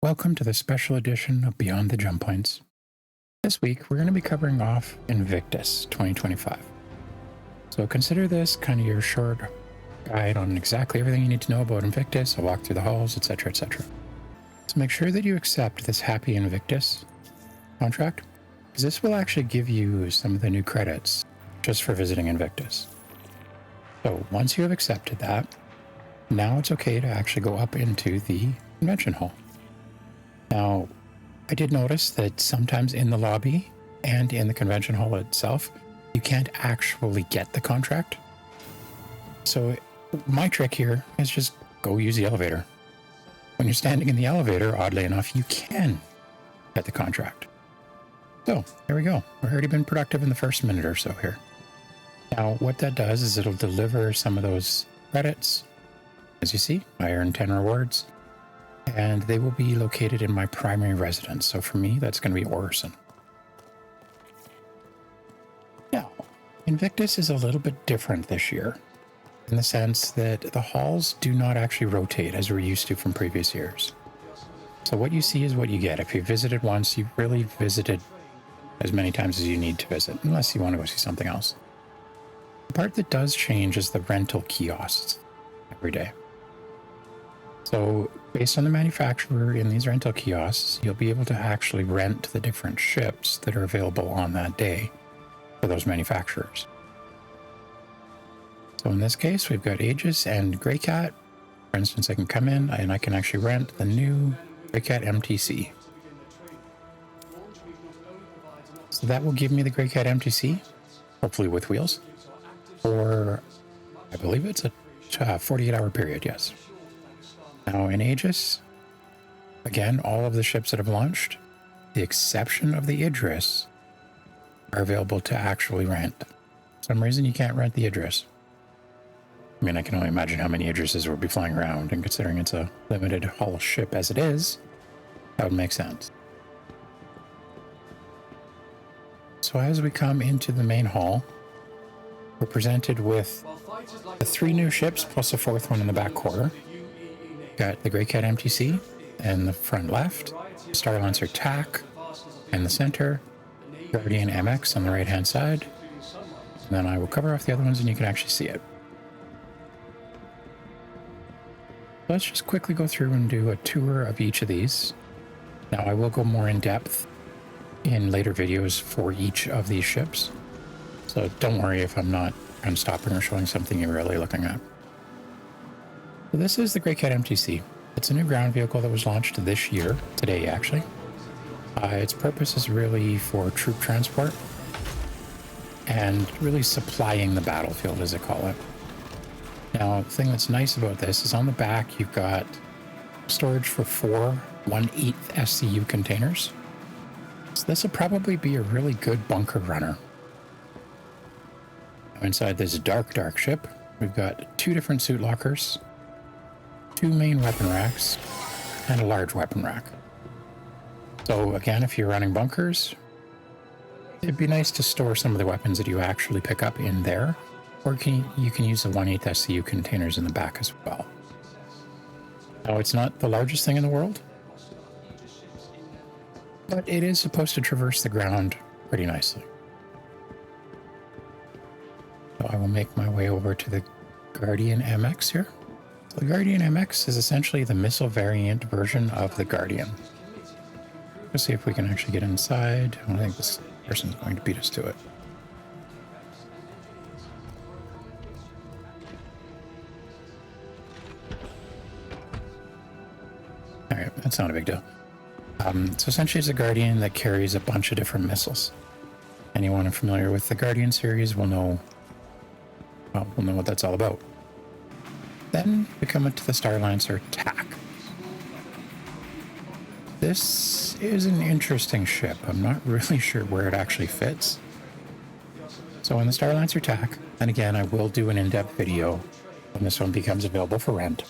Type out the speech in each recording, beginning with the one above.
Welcome to the special edition of Beyond the Jump Points. This week, we're going to be covering off Invictus 2025. So consider this kind of your short guide on exactly everything you need to know about Invictus. I'll walk through the halls, etc., etc. So make sure that you accept this Happy Invictus contract, because this will actually give you some of the new credits just for visiting Invictus. So once you have accepted that, now it's okay to actually go up into the convention hall. Now, I did notice that sometimes in the lobby and in the convention hall itself, you can't actually get the contract. So my trick here is just go use the elevator. When you're standing in the elevator, oddly enough, you can get the contract. So there we go. We've already been productive in the first minute or so here. Now, what that does is it'll deliver some of those credits. As you see, I earned 10 rewards. And they will be located in my primary residence. So for me, that's going to be Orison. Now, Invictus is a little bit different this year in the sense that the halls do not actually rotate as we're used to from previous years. So what you see is what you get. If you visited once, you've really visited as many times as you need to visit, unless you want to go see something else. The part that does change is the rental kiosks every day. So based on the manufacturer in these rental kiosks, you'll be able to actually rent the different ships that are available on that day for those manufacturers. So in this case, we've got Aegis and Greycat. For instance, I can come in and I can actually rent the new Greycat MTC. So that will give me the Greycat MTC, hopefully with wheels, for, I believe it's a 48-hour period, yes. Now in Aegis, again, all of the ships that have launched, the exception of the Idris, are available to actually rent. For some reason you can't rent the Idris. I mean, I can only imagine how many Idrises will be flying around, and considering it's a limited hull ship as it is, that would make sense. So as we come into the main hall, we're presented with the 3 new ships plus a 4th one in the back quarter. Got the Greycat MTC in the front left, Starlancer TAC in the center, Guardian MX on the right hand side, and then I will cover off the other ones and you can actually see it. Let's just quickly go through and do a tour of each of these. Now I will go more in depth in later videos for each of these ships, so don't worry if I'm stopping or showing something you're really looking at. So this is the Greycat MTC. It's a new ground vehicle that was launched this year, today actually. Its purpose is really for troop transport and really supplying the battlefield, as they call it. Now, the thing that's nice about this is on the back, you've got storage for 4 1/8 SCU containers. So this will probably be a really good bunker runner. Now, inside this dark ship, we've got 2 different suit lockers, 2 main weapon racks, and a large weapon rack. So again, if you're running bunkers, it'd be nice to store some of the weapons that you actually pick up in there, or you can use the 1/8 SCU containers in the back as well. Now, it's not the largest thing in the world, but it is supposed to traverse the ground pretty nicely. So I will make my way over to the Guardian MX here. The Guardian MX is essentially the missile variant version of the Guardian. Let's see if we can actually get inside. I don't think this person's going to beat us to it. All right, that's not a big deal. So essentially it's a Guardian that carries a bunch of different missiles. Anyone familiar with the Guardian series will know what that's all about. Then we come into the Starlancer TAC. This is an interesting ship. I'm not really sure where it actually fits. So in the Starlancer TAC, and again, I will do an in-depth video when this one becomes available for rent.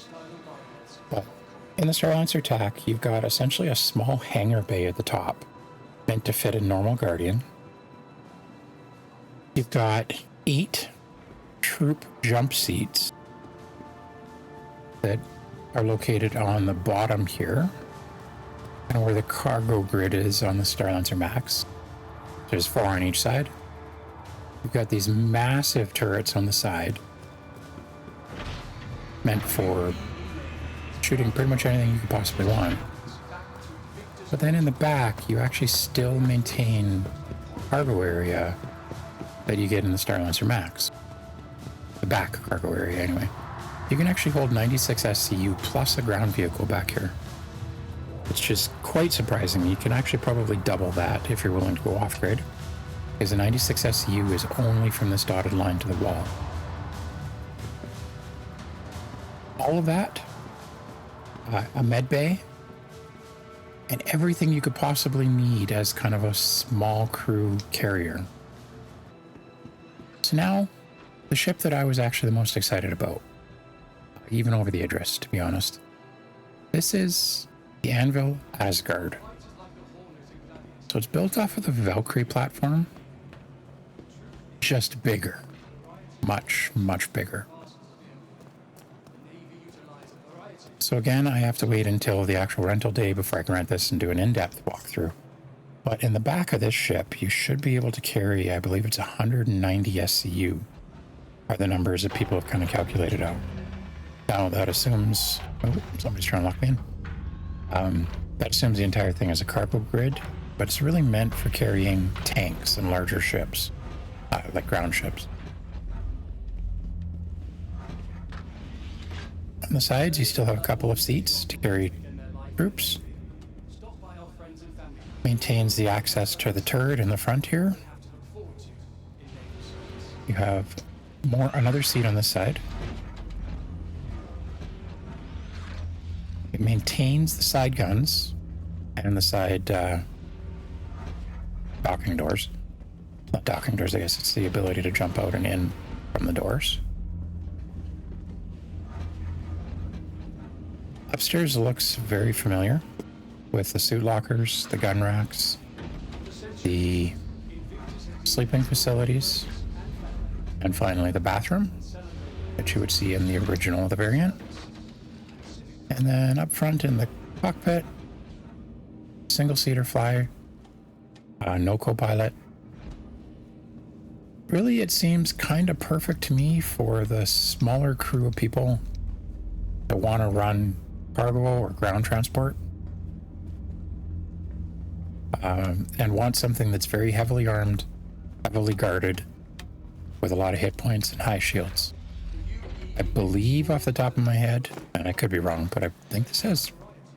But in the Starlancer TAC, you've got essentially a small hangar bay at the top, meant to fit a normal Guardian. You've got 8 troop jump seats that are located on the bottom here. and where the cargo grid is on the Starlancer Max. There's 4 on each side. We've got these massive turrets on the side, meant for shooting pretty much anything you could possibly want. But then in the back, you actually still maintain cargo area that you get in the Starlancer Max. The back cargo area, anyway. You can actually hold 96 SCU plus a ground vehicle back here. It's just quite surprising. You can actually probably double that if you're willing to go off-grid, because the 96 SCU is only from this dotted line to the wall. All of that, a med bay, and everything you could possibly need as kind of a small crew carrier. So now, the ship that I was actually the most excited about, even over the Idris, to be honest. This is the Anvil Asguard. So it's built off of the Valkyrie platform, just bigger. Much, much bigger. So again, I have to wait until the actual rental day before I can rent this and do an in-depth walkthrough. But in the back of this ship, you should be able to carry, I believe it's 190 SCU, are the numbers that people have kind of calculated out. Now that assumes, oh, somebody's trying to lock me in. That assumes the entire thing is a cargo grid, but it's really meant for carrying tanks and larger ships, like ground ships. On the sides, you still have a couple of seats to carry troops. Maintains the access to the turret in the front here. You have another seat on this side. It maintains the side guns and the side docking doors. Not docking doors, I guess it's the ability to jump out and in from the doors. Upstairs looks very familiar with the suit lockers, the gun racks, the sleeping facilities, and finally the bathroom that you would see in the original of the variant. And then up front in the cockpit, single-seater fly, no co-pilot. Really, it seems kind of perfect to me for the smaller crew of people that want to run cargo or ground transport, and want something that's very heavily armed, heavily guarded, with a lot of hit points and high shields. I believe off the top of my head, and I could be wrong, but I think this has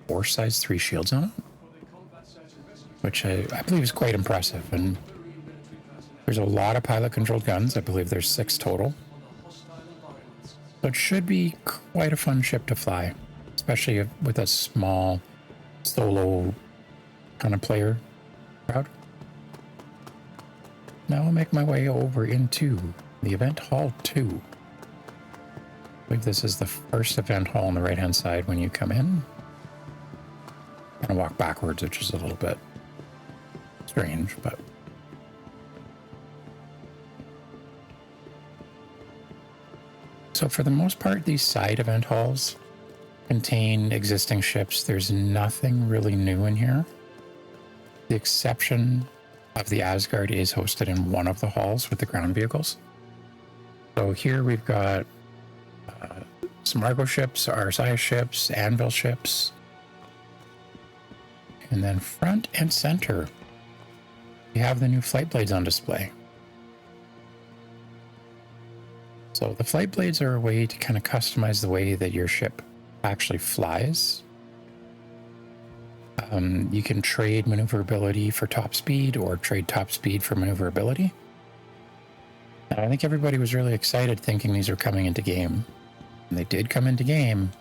4 size 3 shields on it, which I believe is quite impressive. And there's a lot of pilot controlled guns. I believe there's 6 total. So it should be quite a fun ship to fly, especially with a small solo kind of player crowd. Now I'll make my way over into the event hall 2. I believe this is the first event hall on the right hand side when you come in. I'm gonna walk backwards, which is a little bit strange, but so for the most part, these side event halls contain existing ships. There's nothing really new in here. The exception of the Asgard is hosted in one of the halls with the ground vehicles. So here we've got some Argo ships, RSI ships, Anvil ships, and then front and center, we have the new flight blades on display. So the flight blades are a way to kind of customize the way that your ship actually flies. You can trade maneuverability for top speed or trade top speed for maneuverability. And I think everybody was really excited thinking these are coming into game. And they did come into game,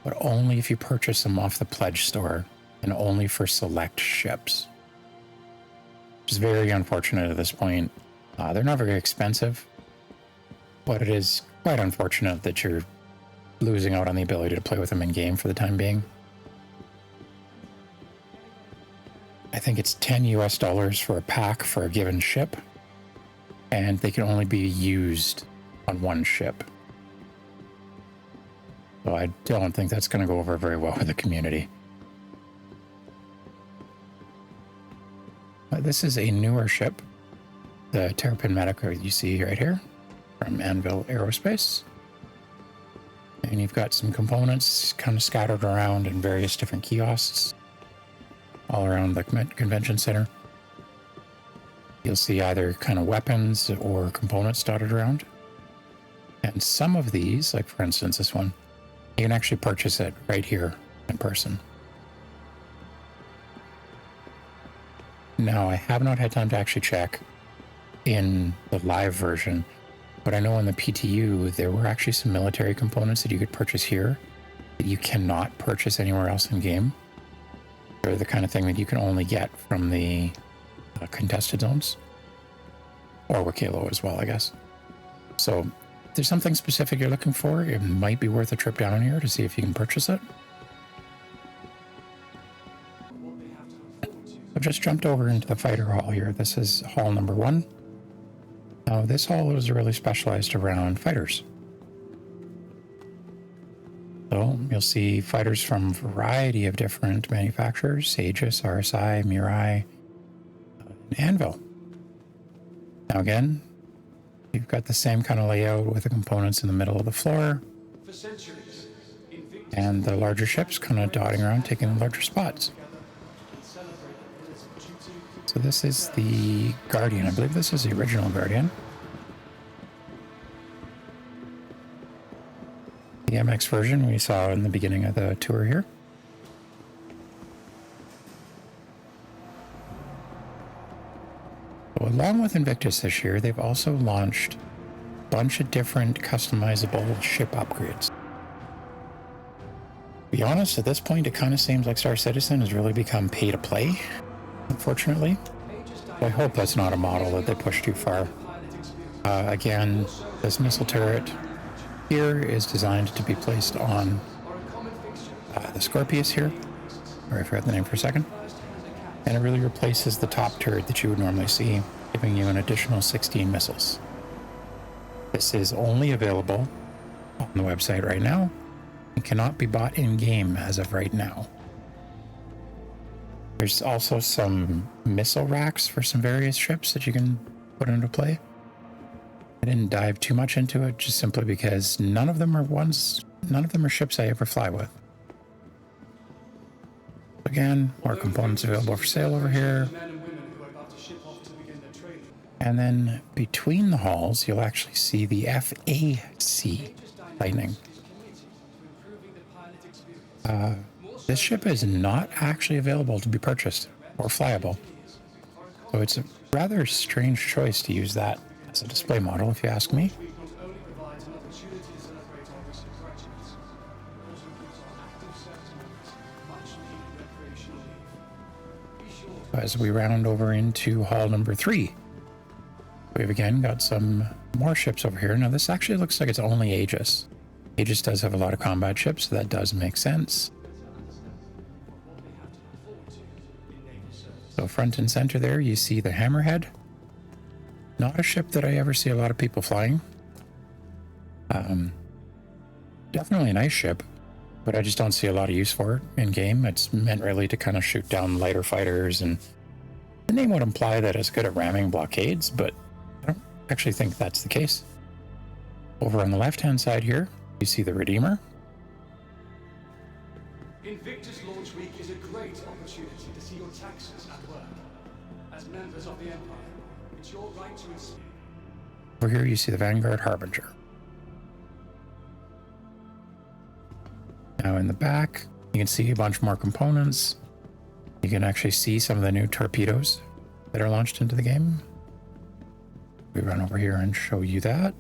but only if you purchase them off the pledge store and only for select ships. Which is very unfortunate at this point. They're not very expensive, but it is quite unfortunate that you're losing out on the ability to play with them in game for the time being. I think it's $10 US for a pack for a given ship, and they can only be used on one ship. So I don't think that's going to go over very well with the community. This is a newer ship, the Terrapin Medica you see right here from Anvil Aerospace. And you've got some components kind of scattered around in various different kiosks all around the convention center. You'll see either kind of weapons or components dotted around. And some of these, like for instance this one, you can actually purchase it right here in person. Now, I have not had time to actually check in the live version, but I know in the PTU there were actually some military components that you could purchase here that you cannot purchase anywhere else in game. They're the kind of thing that you can only get from the contested zones, or Wakelo as well, I guess. So if there's something specific you're looking for, it might be worth a trip down here to see if you can purchase it. I just jumped over into the fighter hall here. This is hall number 1. Now this hall is really specialized around fighters. So you'll see fighters from a variety of different manufacturers: Aegis, RSI, Mirai, and Anvil. Now again, you've got the same kind of layout with the components in the middle of the floor. And the larger ships kind of dotting around, taking the larger spots. So this is the Guardian. I believe this is the original Guardian. The MX version we saw in the beginning of the tour here. So along with Invictus this year, they've also launched a bunch of different customizable ship upgrades. To be honest, at this point, it kind of seems like Star Citizen has really become pay to play, unfortunately. I hope that's not a model that they push too far. Again, this missile turret here is designed to be placed on the Scorpius here, or I forgot the name for a second, and it really replaces the top turret that you would normally see, giving you an additional 16 missiles. This is only available on the website right now and cannot be bought in-game as of right now. There's also some missile racks for some various ships that you can put into play. I didn't dive too much into it, just simply because none of them are ships I ever fly with. Again, more components available for sale over here. And then between the halls, you'll actually see the FAC Lightning. This ship is not actually available to be purchased or flyable. So it's a rather strange choice to use that as a display model, if you ask me. As we round over into hall number 3, we've again got some more ships over here. Now this actually looks like it's only Aegis. Aegis does have a lot of combat ships, so that does make sense. So front and center there, you see the Hammerhead. Not a ship that I ever see a lot of people flying. Definitely a nice ship, but I just don't see a lot of use for it in game. It's meant really to kind of shoot down lighter fighters, and the name would imply that it's good at ramming blockades, but I don't actually think that's the case. Over on the left-hand side here, you see the Redeemer. Invictus Launch Week is a great opportunity to see your taxes at work. As members of the Empire, it's your right to inspire. Over here you see the Vanguard Harbinger. Now in the back, you can see a bunch more components. You can actually see some of the new torpedoes that are launched into the game. We run over here and show you that.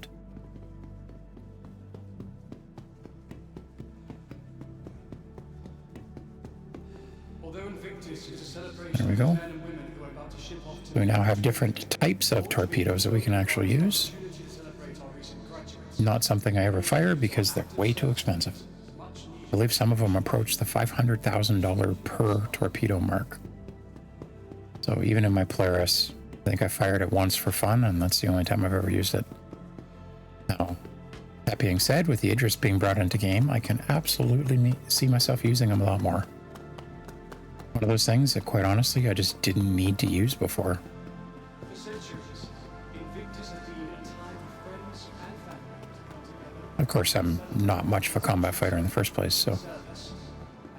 There we go. We now have different types of torpedoes that we can actually use. Not something I ever fire because they're way too expensive. I believe some of them approach the $500,000 per torpedo mark. So even in my Polaris, I think I fired it once for fun, and that's the only time I've ever used it. Now, that being said, with the Aegis being brought into game, I can absolutely see myself using them a lot more. one of those things that, quite honestly, I just didn't need to use before. For centuries, Invictus has been a time of friends and family to come together. Of course, I'm not much of a combat fighter in the first place, so Service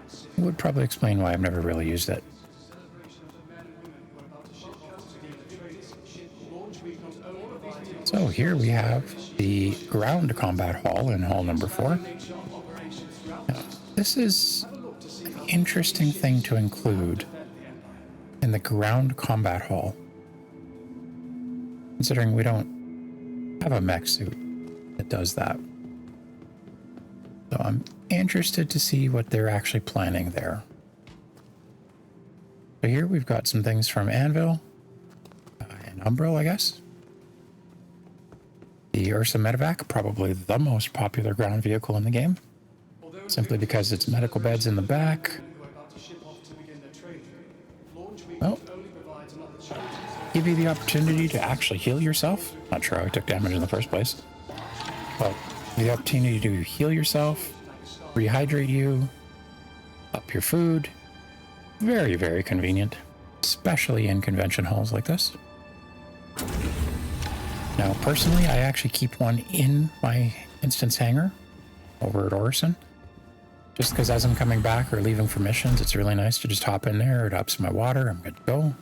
and city. it would probably explain why I've never really used it. Celebration of the men and women who are about to ship out to the traders. Launch week not only provides So here we have the ground combat hall in hall number 4. nature of operations throughout Now, this is an interesting thing to include in the ground combat hall, considering we don't have a mech suit that does that. So I'm interested to see what they're actually planning there. So here we've got some things from Anvil and Umbrel, I guess. The Ursa Medevac, probably the most popular ground vehicle in the game, simply because it's medical beds in the back. who are about to ship off to begin their trade. Launch week Oh. not only provides an opportunity Give you the opportunity to actually heal yourself. Not sure how I took damage in the first place, but the opportunity to heal yourself, rehydrate you, up your food. Very, very convenient, especially in convention halls like this. Now, personally, I actually keep one in my instance hangar over at Orison, just because as I'm coming back or leaving for missions, it's really nice to just hop in there. It ups my water. I'm good to go.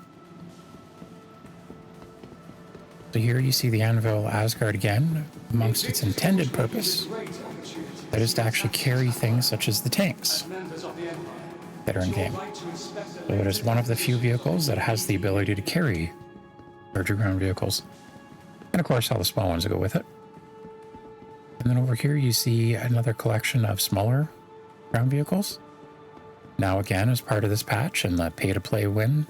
So here you see the Anvil Asguard again, amongst its intended purpose. That is to actually carry things such as the tanks members of the Empire. that are in game. Right to inspect So it is one of the few vehicles that has the ability to carry larger ground vehicles. And of course, all the small ones that go with it. And then over here, you see another collection of smaller ground vehicles. Now again, as part of this patch and the pay to play and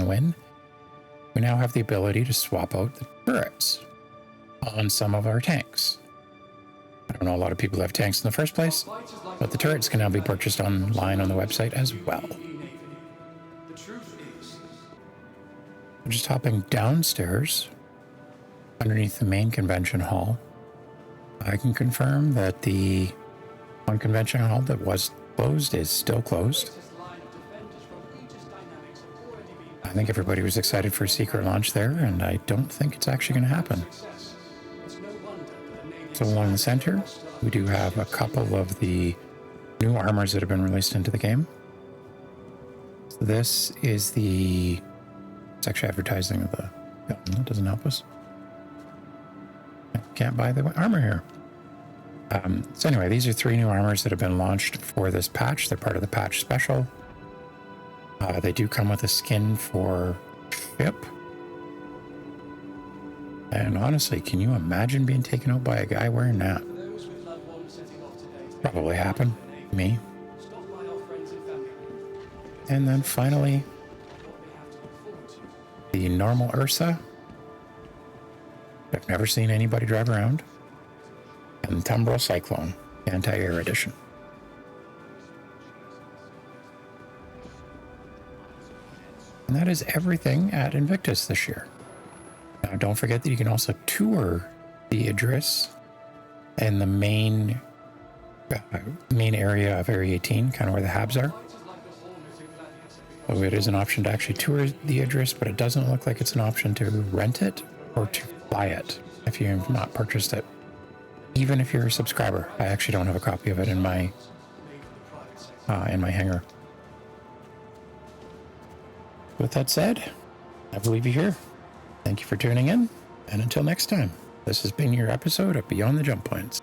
win, we now have the ability to swap out the turrets on some of our tanks. I don't know a lot of people who have tanks in the first place, but the turrets can now be purchased online on the website as well. The truth is, I'm just hopping downstairs underneath the main convention hall. I can confirm that the one convention hall that was closed is still closed. this line of defenders from Aegis Dynamics have already been I think everybody was excited for a secret launch there, and I don't think it's actually going to happen. success. It's no wonder that the Navy So along the center, we do have a couple of the new armors that have been released into the game. So this is the... It's actually advertising of the... No, that doesn't help us. I can't buy the armor here. So anyway, these are 3 new armors that have been launched for this patch. They're part of the patch special. They do come with a skin for ship. And honestly, can you imagine being taken out by a guy wearing that? those with loved ones setting off today. Probably happened. Me. Stop by our friends and family. And then finally, What they have to look forward to. the normal Ursa. I've never seen anybody drive around. And the Tumbrel Cyclone, anti-air edition. And that is everything at Invictus this year. Now, don't forget that you can also tour the Aegis and the main area of Area 18, kind of where the habs are. So it is an option to actually tour the Aegis, but it doesn't look like it's an option to rent it or to buy it if you have not purchased it. Even if you're a subscriber, I actually don't have a copy of it in my hangar. With that said, I will leave you here. Thank you for tuning in, and until next time, this has been your episode of Beyond the Jump Points.